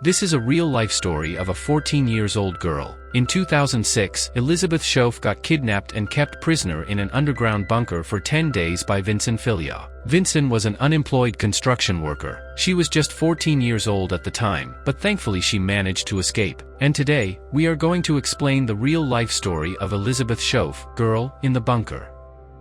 This is a real-life story of a 14-year-old girl. In 2006, Elizabeth Schoaf got kidnapped and kept prisoner in an underground bunker for 10 days by Vencelides. Vincent was an unemployed construction worker. She was just 14 years old at the time, but thankfully she managed to escape. And today, we are going to explain the real-life story of Elizabeth Schoaf, girl in the bunker.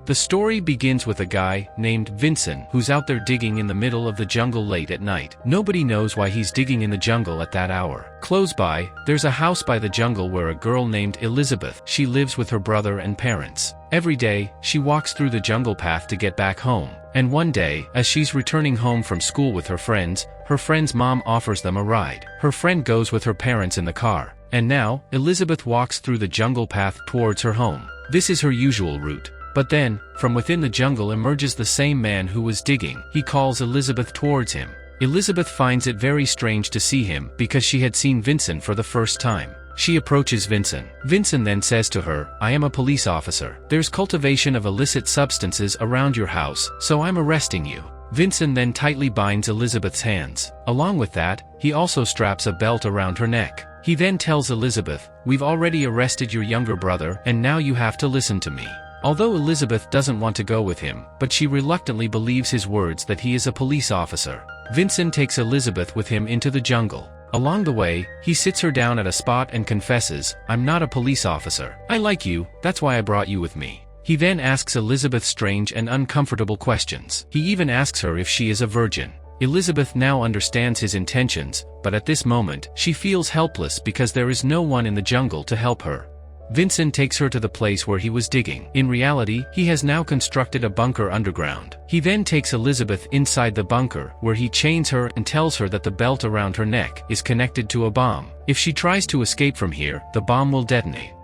The story begins with a guy named Vincent who's out there digging in the middle of the jungle late at night. Nobody knows why he's digging in the jungle at that hour. Close by, there's a house by the jungle where a girl named Elizabeth. She lives with her brother and parents. Every day, she walks through the jungle path to get back home. And one day, as she's returning home from school with her friend's mom offers them a ride. Her friend goes with her parents in the car. And now, Elizabeth walks through the jungle path towards her home. This is her usual route. But then, from within the jungle emerges the same man who was digging. He calls Elizabeth towards him. Elizabeth finds it very strange to see him because she had seen Vincent for the first time. She approaches Vincent. Vincent then says to her, "I am a police officer. There's cultivation of illicit substances around your house, so I'm arresting you." Vincent then tightly binds Elizabeth's hands. Along with that, he also straps a belt around her neck. He then tells Elizabeth, "We've already arrested your younger brother, and now you have to listen to me." Although Elizabeth doesn't want to go with him, but she reluctantly believes his words that he is a police officer. Vincent takes Elizabeth with him into the jungle. Along the way, he sits her down at a spot and confesses, "I'm not a police officer. I like you, that's why I brought you with me." He then asks Elizabeth strange and uncomfortable questions. He even asks her if she is a virgin. Elizabeth now understands his intentions, but at this moment, she feels helpless because there is no one in the jungle to help her. Vincent takes her to the place where he was digging. In reality, he has now constructed a bunker underground. He then takes Elizabeth inside the bunker, where he chains her and tells her that the belt around her neck is connected to a bomb. If she tries to escape from here, the bomb will detonate.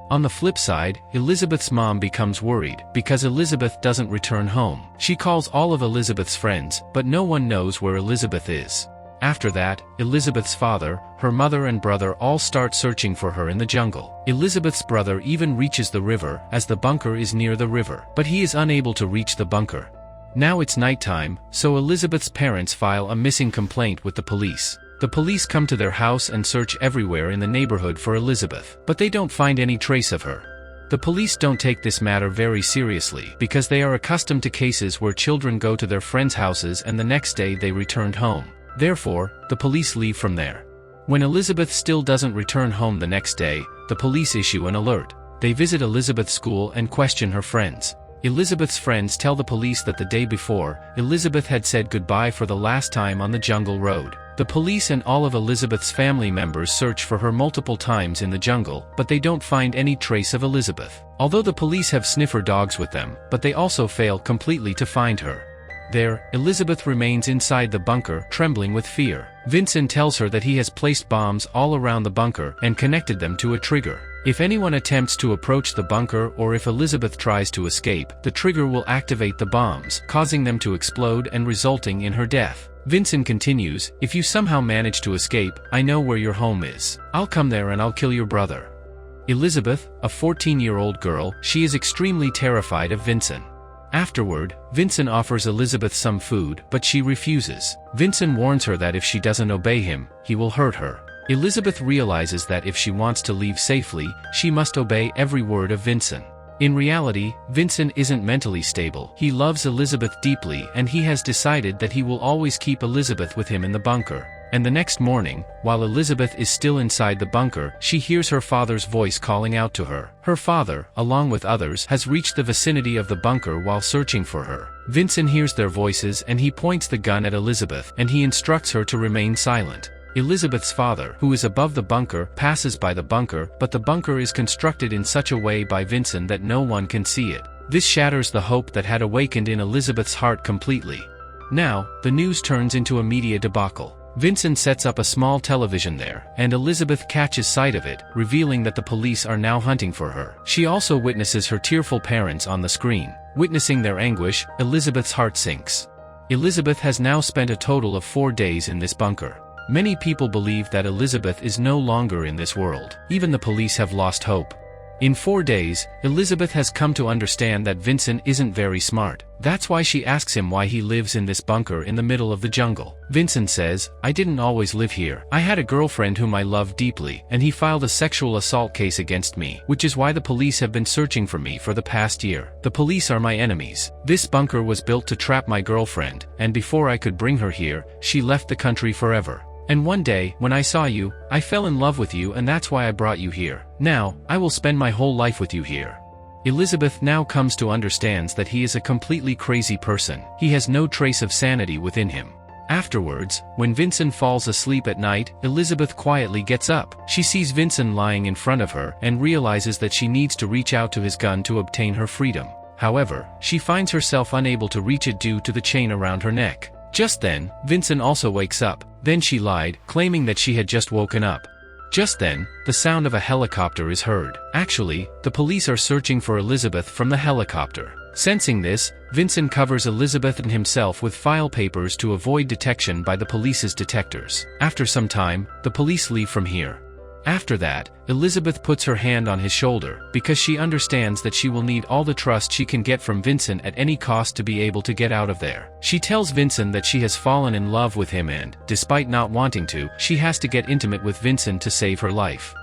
On the flip side, Elizabeth's mom becomes worried because Elizabeth doesn't return home. She calls all of Elizabeth's friends, but no one knows where Elizabeth is. After that, Elizabeth's father, her mother and brother all start searching for her in the jungle. Elizabeth's brother even reaches the river, as the bunker is near the river, but he is unable to reach the bunker. Now it's nighttime, so Elizabeth's parents file a missing complaint with the police. The police come to their house and search everywhere in the neighborhood for Elizabeth, but they don't find any trace of her. The police don't take this matter very seriously because they are accustomed to cases where children go to their friends' houses and the next day they returned home. Therefore, the police leave from there. When Elizabeth still doesn't return home the next day, the police issue an alert. They visit Elizabeth's school and question her friends. Elizabeth's friends tell the police that the day before, Elizabeth had said goodbye for the last time on the jungle road. The police and all of Elizabeth's family members search for her multiple times in the jungle, but they don't find any trace of Elizabeth. Although the police have sniffer dogs with them, but they also fail completely to find her. There, Elizabeth remains inside the bunker, trembling with fear. Vincent tells her that he has placed bombs all around the bunker and connected them to a trigger. If anyone attempts to approach the bunker or if Elizabeth tries to escape, the trigger will activate the bombs, causing them to explode and resulting in her death. Vincent continues, "If you somehow manage to escape, I know where your home is. I'll come there and I'll kill your brother." Elizabeth, a 14-year-old girl, she is extremely terrified of Vincent. Afterward, Vincent offers Elizabeth some food, but she refuses. Vincent warns her that if she doesn't obey him, he will hurt her. Elizabeth realizes that if she wants to leave safely, she must obey every word of Vincent. In reality, Vincent isn't mentally stable. He loves Elizabeth deeply and he has decided that he will always keep Elizabeth with him in the bunker. And the next morning, while Elizabeth is still inside the bunker, she hears her father's voice calling out to her. Her father, along with others, has reached the vicinity of the bunker while searching for her. Vincent hears their voices and he points the gun at Elizabeth, and he instructs her to remain silent. Elizabeth's father, who is above the bunker, passes by the bunker, but the bunker is constructed in such a way by Vincent that no one can see it. This shatters the hope that had awakened in Elizabeth's heart completely. Now, the news turns into a media debacle. Vincent sets up a small television there, and Elizabeth catches sight of it, revealing that the police are now hunting for her. She also witnesses her tearful parents on the screen. Witnessing their anguish, Elizabeth's heart sinks. Elizabeth has now spent a total of 4 days in this bunker. Many people believe that Elizabeth is no longer in this world. Even the police have lost hope. In 4 days, Elizabeth has come to understand that Vincent isn't very smart. That's why she asks him why he lives in this bunker in the middle of the jungle. Vincent says, "I didn't always live here. I had a girlfriend whom I loved deeply, and he filed a sexual assault case against me, which is why the police have been searching for me for the past year. The police are my enemies. This bunker was built to trap my girlfriend, and before I could bring her here, she left the country forever. And one day, when I saw you, I fell in love with you, and that's why I brought you here. Now, I will spend my whole life with you here." Elizabeth now comes to understands that he is a completely crazy person. He has no trace of sanity within him. Afterwards, when Vincent falls asleep at night, Elizabeth quietly gets up. She sees Vincent lying in front of her and realizes that she needs to reach out to his gun to obtain her freedom. However, she finds herself unable to reach it due to the chain around her neck. Just then, Vincent also wakes up. Then she lied, claiming that she had just woken up. Just then, the sound of a helicopter is heard. Actually, the police are searching for Elizabeth from the helicopter. Sensing this, Vincent covers Elizabeth and himself with file papers to avoid detection by the police's detectors. After some time, the police leave from here. After that, Elizabeth puts her hand on his shoulder, because she understands that she will need all the trust she can get from Vincent at any cost to be able to get out of there. She tells Vincent that she has fallen in love with him and, despite not wanting to, she has to get intimate with Vincent to save her life.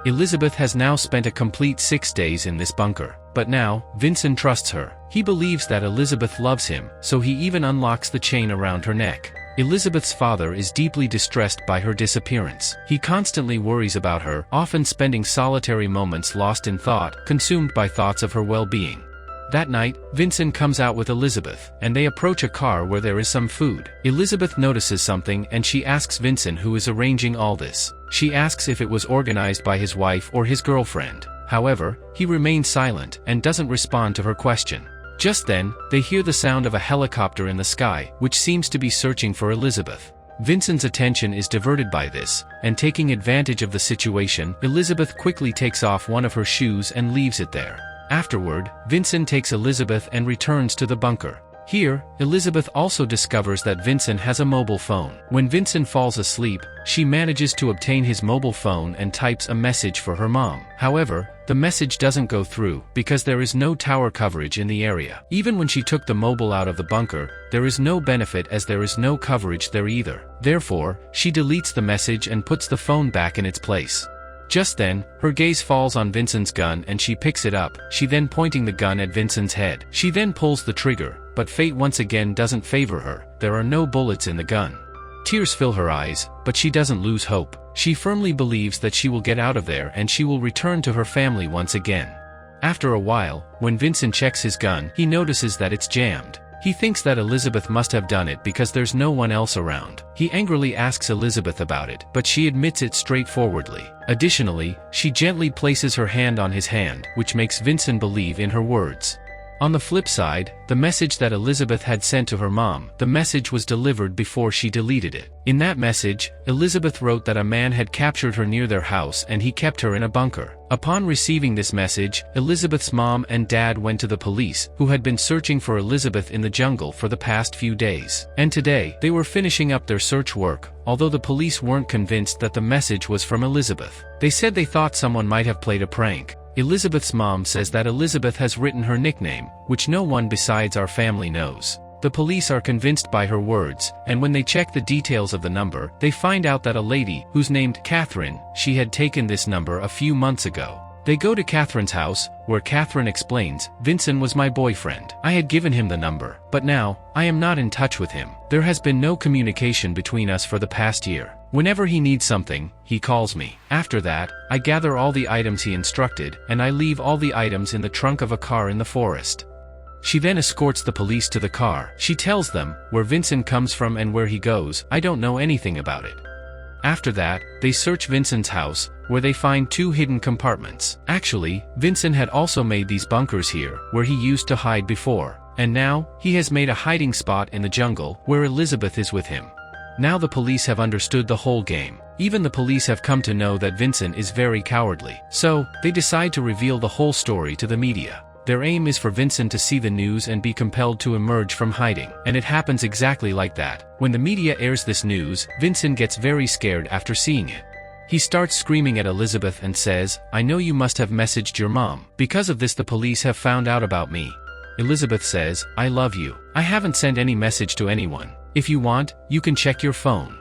Elizabeth has now spent a complete 6 days in this bunker. But now, Vincent trusts her. He believes that Elizabeth loves him, so he even unlocks the chain around her neck. Elizabeth's father is deeply distressed by her disappearance. He constantly worries about her, often spending solitary moments lost in thought, consumed by thoughts of her well-being. That night, Vincent comes out with Elizabeth, and they approach a car where there is some food. Elizabeth notices something and she asks Vincent who is arranging all this. She asks if it was organized by his wife or his girlfriend. However, he remains silent and doesn't respond to her question. Just then, they hear the sound of a helicopter in the sky, which seems to be searching for Elizabeth. Vincent's attention is diverted by this, and taking advantage of the situation, Elizabeth quickly takes off one of her shoes and leaves it there. Afterward, Vincent takes Elizabeth and returns to the bunker. Here, Elizabeth also discovers that Vincent has a mobile phone. When Vincent falls asleep, she manages to obtain his mobile phone and types a message for her mom. However, the message doesn't go through, because there is no tower coverage in the area. Even when she took the mobile out of the bunker, there is no benefit as there is no coverage there either. Therefore, she deletes the message and puts the phone back in its place. Just then, her gaze falls on Vincent's gun and she picks it up, she then pointing the gun at Vincent's head. She then pulls the trigger, but fate once again doesn't favor her. There are no bullets in the gun. Tears fill her eyes, but she doesn't lose hope. She firmly believes that she will get out of there and she will return to her family once again. After a while, when Vincent checks his gun, he notices that it's jammed. He thinks that Elizabeth must have done it because there's no one else around. He angrily asks Elizabeth about it, but she admits it straightforwardly. Additionally, she gently places her hand on his hand, which makes Vincent believe in her words. On the flip side, the message that Elizabeth had sent to her mom, the message was delivered before she deleted it. In that message, Elizabeth wrote that a man had captured her near their house and he kept her in a bunker. Upon receiving this message, Elizabeth's mom and dad went to the police, who had been searching for Elizabeth in the jungle for the past few days. And today, they were finishing up their search work, although the police weren't convinced that the message was from Elizabeth. They said they thought someone might have played a prank. Elizabeth's mom says that Elizabeth has written her nickname, which no one besides our family knows. The police are convinced by her words, and when they check the details of the number, they find out that a lady, who's named Catherine, she had taken this number a few months ago. They go to Catherine's house, where Catherine explains, "Vincent was my boyfriend. I had given him the number, but now, I am not in touch with him. There has been no communication between us for the past year. Whenever he needs something, he calls me. After that, I gather all the items he instructed, and I leave all the items in the trunk of a car in the forest." She then escorts the police to the car. She tells them where Vincent comes from and where he goes. "I don't know anything about it." After that, they search Vincent's house, where they find 2 hidden compartments. Actually, Vincent had also made these bunkers here, where he used to hide before. And now, he has made a hiding spot in the jungle, where Elizabeth is with him. Now the police have understood the whole game. Even the police have come to know that Vincent is very cowardly. So, they decide to reveal the whole story to the media. Their aim is for Vincent to see the news and be compelled to emerge from hiding. And it happens exactly like that. When the media airs this news, Vincent gets very scared after seeing it. He starts screaming at Elizabeth and says, "I know you must have messaged your mom. Because of this the police have found out about me." Elizabeth says, "I love you. I haven't sent any message to anyone. If you want, you can check your phone."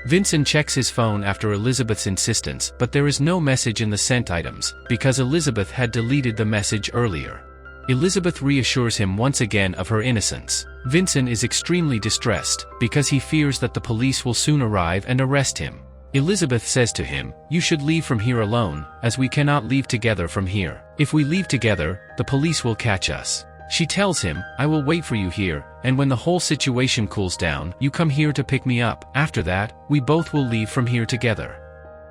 Vincent checks his phone after Elizabeth's insistence, but there is no message in the sent items, because Elizabeth had deleted the message earlier. Elizabeth reassures him once again of her innocence. Vincent is extremely distressed, because he fears that the police will soon arrive and arrest him. Elizabeth says to him, "You should leave from here alone, as we cannot leave together from here. If we leave together, the police will catch us." She tells him, "I will wait for you here, and when the whole situation cools down, you come here to pick me up. After that, we both will leave from here together."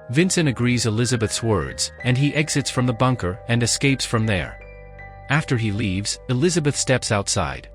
Vincent agrees Elizabeth's words, and he exits from the bunker and escapes from there. After he leaves, Elizabeth steps outside.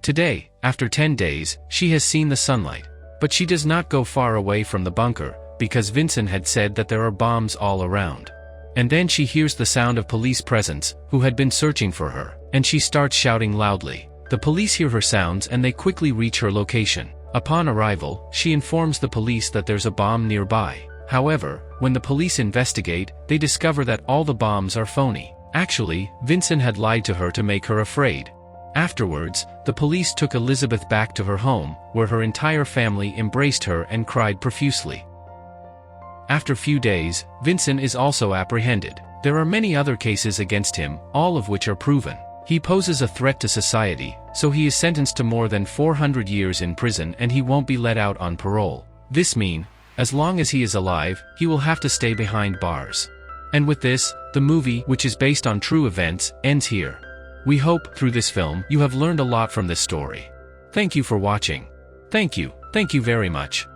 Today, after 10 days, she has seen the sunlight. But she does not go far away from the bunker, because Vincent had said that there are bombs all around. And then she hears the sound of police presence, who had been searching for her, and she starts shouting loudly. The police hear her sounds and they quickly reach her location. Upon arrival, she informs the police that there's a bomb nearby. However, when the police investigate, they discover that all the bombs are phony. Actually, Vincent had lied to her to make her afraid. Afterwards, the police took Elizabeth back to her home, where her entire family embraced her and cried profusely. After few days, Vincent is also apprehended. There are many other cases against him, all of which are proven. He poses a threat to society, so he is sentenced to more than 400 years in prison and he won't be let out on parole. This means, as long as he is alive, he will have to stay behind bars. And with this, the movie, which is based on true events, ends here. We hope, through this film, you have learned a lot from this story. Thank you for watching. Thank you very much.